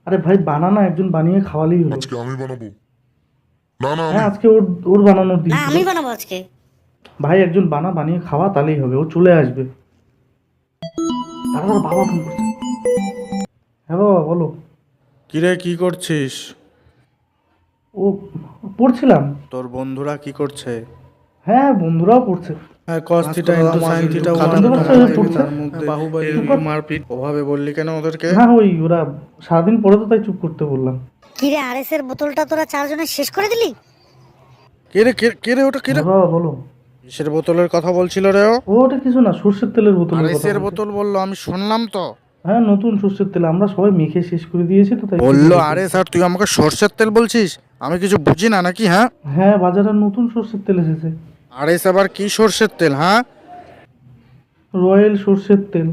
আরে ভাই বানানা, একজন বানিয়ে খাওয়ালেই হলো। আজকে আমি বানাবো। না না, হ্যাঁ আমি। আজকে ওর ওর বানানোর দিন না ছিল। আমি বানাবো আজকে। ভাই একজন বানিয়ে খাওয়া, তাহলেই হবে, ও চলে আসবে। দাঁড়া বাবা ফোন করছে। হ্যাঁ বাবা বলো। কিরে কি করছিস? ও পড়ছিলাম। তোর বন্ধুরা কি করছে? হ্যাঁ বন্ধুরাও পড়ছে। cos theta into sin theta কাটানো ওয়ান হয়ে পড়ছে। তার মধ্যে বাহুবলী মারপিট ওভাবে বললি কেন ওদেরকে? না ওই ওরা সারাদিন পড়ে তো, তাই চুপ করতে বললাম। কিরে আরএস এর বোতলটা তোরা চারজনে শেষ করে দিলি? কে রে ওটা কে রে? হ্যাঁ বাবা বলো। কিসের বোতলের কথা বলছিল রে ও? ওটা কিছু না, সর্ষের তেলের বোতলের কথা আড়াইশের বলছে। বোতল বললো, আমি শুনলাম তো। হ্যাঁ নতুন সর্ষের তেল, আমরা সবাই মেখে শেষ করে দিয়েছি তো, তাই বললো আরে স্যার তুই আমাকে সর্ষের তেল বলছিস? আমি কিছু বুঝি না নাকি? হ্যাঁ হ্যাঁ বাজারে নতুন সর্ষের তেল এসেছে। আড়াইশ আবার কি সর্ষের তেল? হ্যাঁ রয়্যাল সর্ষের তেল।